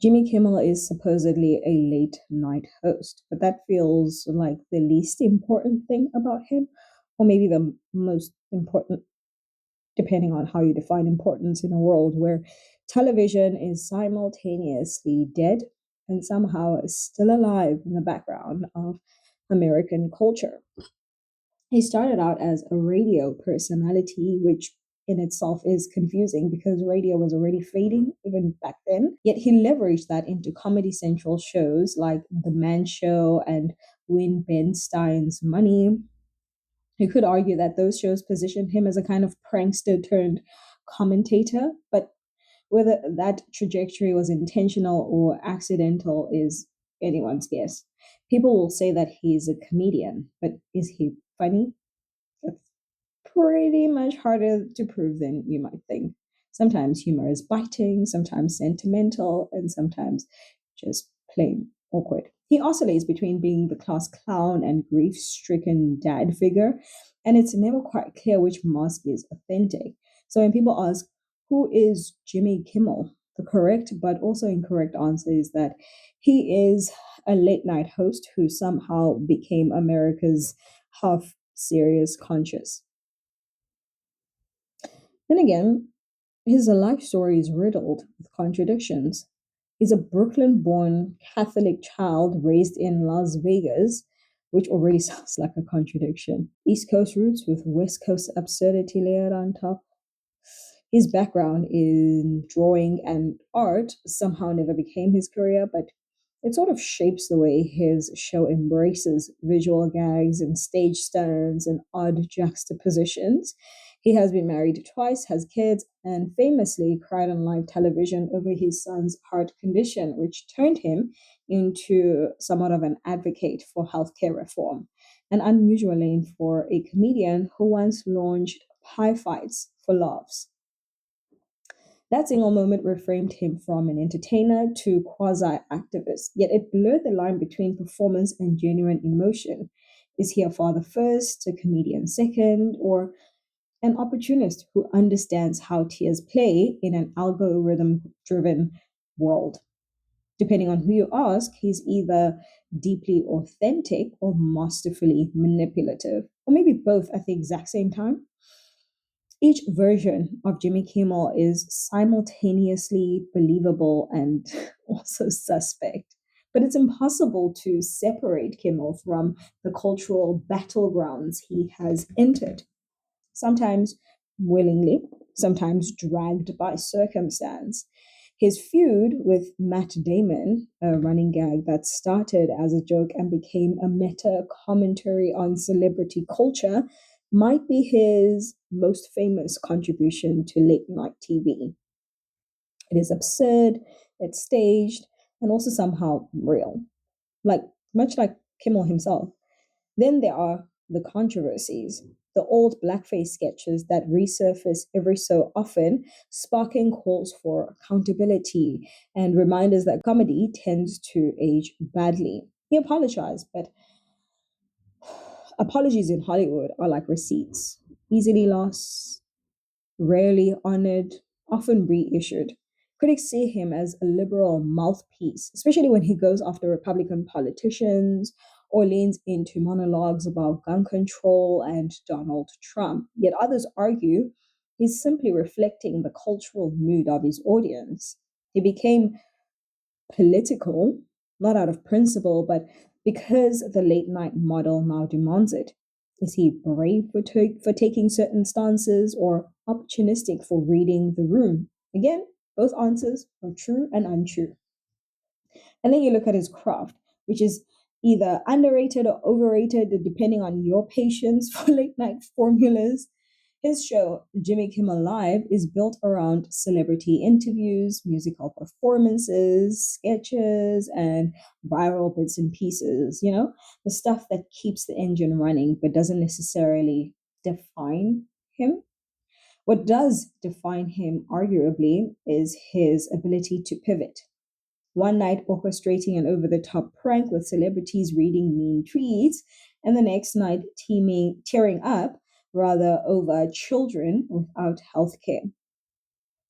Jimmy Kimmel is supposedly a late night host, but that feels like the least important thing about him, or maybe the most important, depending on how you define importance in a world where television is simultaneously dead and somehow is still alive in the background of American culture. He started out as a radio personality, which in itself is confusing because radio was already fading even back then. Yet he leveraged that into Comedy Central shows like The Man Show and Win Ben Stein's Money. You could argue that those shows positioned him as a kind of prankster turned commentator, but whether that trajectory was intentional or accidental is anyone's guess. People will say that he's a comedian, but is he funny? That's pretty much harder to prove than you might think. Sometimes humor is biting, sometimes sentimental, and sometimes just plain awkward. He oscillates between being the class clown and grief stricken dad figure, and it's never quite clear which mask is authentic. So when people ask, who is Jimmy Kimmel? The correct but also incorrect answer is that he is a late night host who somehow became America's half serious conscious. Then again, his life story is riddled with contradictions. He's a Brooklyn born Catholic child raised in Las Vegas, which already sounds like a contradiction. East Coast roots with West Coast absurdity layered on top. His background in drawing and art somehow never became his career, but it sort of shapes the way his show embraces visual gags and stage stunts and odd juxtapositions. He has been married twice, has kids, and famously cried on live television over his son's heart condition, which turned him into somewhat of an advocate for healthcare reform. An unusual lane for a comedian who once launched pie fights for laughs. That single moment reframed him from an entertainer to quasi activist, yet it blurred the line between performance and genuine emotion. Is he a father first, a comedian second, or an opportunist who understands how tears play in an algorithm driven world? Depending on who you ask, he's either deeply authentic or masterfully manipulative, or maybe both at the exact same time. Each version of Jimmy Kimmel is simultaneously believable and also suspect. But it's impossible to separate Kimmel from the cultural battlegrounds he has entered, sometimes willingly, sometimes dragged by circumstance. His feud with Matt Damon, a running gag that started as a joke and became a meta commentary on celebrity culture, might be his most famous contribution to late night TV. It is absurd, it's staged, and also somehow real, like much like Kimmel himself. Then there are the controversies, the old blackface sketches that resurface every so often, sparking calls for accountability and reminders that comedy tends to age badly. He apologized, but apologies in Hollywood are like receipts, easily lost, rarely honored, often reissued. Critics see him as a liberal mouthpiece, especially when he goes after Republican politicians or leans into monologues about gun control and Donald Trump. Yet others argue he's simply reflecting the cultural mood of his audience. He became political, not out of principle, but because the late night model now demands it. Is he brave for taking certain stances or opportunistic for reading the room? Again, both answers are true and untrue. And then you look at his craft, which is either underrated or overrated, depending on your patience for late night formulas. His show, Jimmy Kimmel Live, is built around celebrity interviews, musical performances, sketches, and viral bits and pieces, the stuff that keeps the engine running but doesn't necessarily define him. What does define him, arguably, is his ability to pivot. One night orchestrating an over the top prank with celebrities reading mean tweets, and the next night tearing up rather over children without healthcare.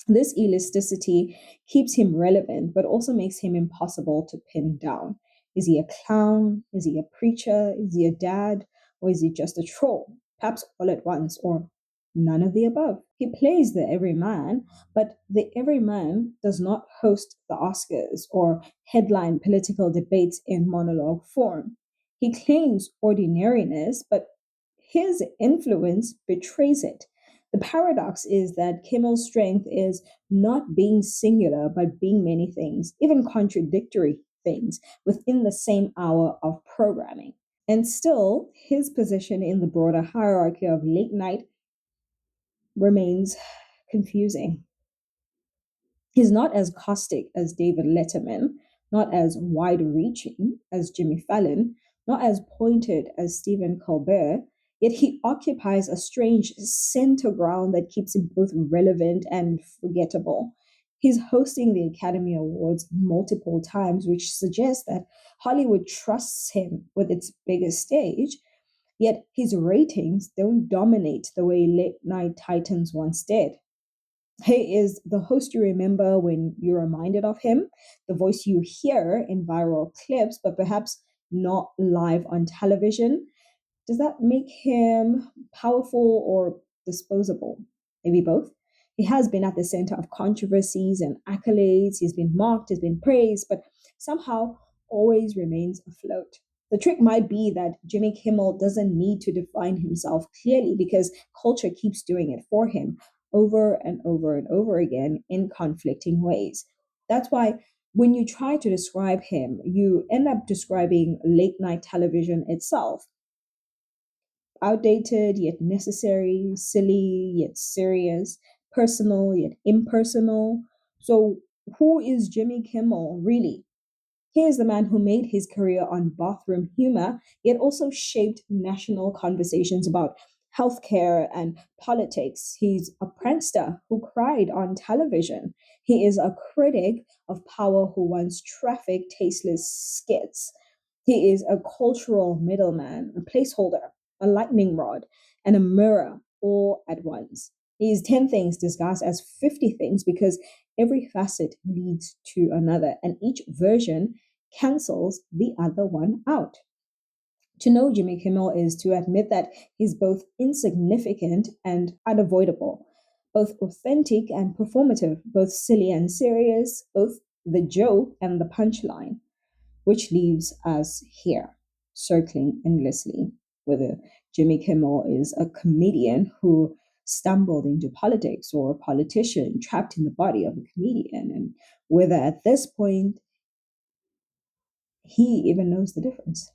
This elasticity keeps him relevant, but also makes him impossible to pin down. Is he a clown? Is he a preacher? Is he a dad? Or is he just a troll? Perhaps all at once, or none of the above. He plays the everyman, but the everyman does not host the Oscars or headline political debates in monologue form. He claims ordinariness, but his influence betrays it. The paradox is that Kimmel's strength is not being singular, but being many things, even contradictory things, within the same hour of programming. And still, his position in the broader hierarchy of late night remains confusing. He's not as caustic as David Letterman, not as wide reaching as Jimmy Fallon, not as pointed as Stephen Colbert, yet he occupies a strange center ground that keeps him both relevant and forgettable. He's hosting the Academy Awards multiple times, which suggests that Hollywood trusts him with its biggest stage, yet his ratings don't dominate the way late night titans once did. He is the host you remember when you're reminded of him, the voice you hear in viral clips, but perhaps not live on television. Does that make him powerful or disposable? Maybe both. He has been at the center of controversies and accolades. He's been mocked, he's been praised, but somehow always remains afloat. The trick might be that Jimmy Kimmel doesn't need to define himself clearly because culture keeps doing it for him over and over and over again in conflicting ways. That's why when you try to describe him, you end up describing late night television itself, outdated yet necessary, silly yet serious, personal yet impersonal. So, who is Jimmy Kimmel really? He is the man who made his career on bathroom humor, yet also shaped national conversations about healthcare and politics. He's a prankster who cried on television. He is a critic of power who once trafficked tasteless skits. He is a cultural middleman, a placeholder, a lightning rod, and a mirror all at once. He is 10 things disguised as 50 things because every facet leads to another, and each version cancels the other one out. To know Jimmy Kimmel is to admit that he's both insignificant and unavoidable, both authentic and performative, both silly and serious, both the joke and the punchline, which leaves us here, circling endlessly, whether Jimmy Kimmel is a comedian who stumbled into politics or a politician trapped in the body of a comedian, and whether at this point he even knows the difference.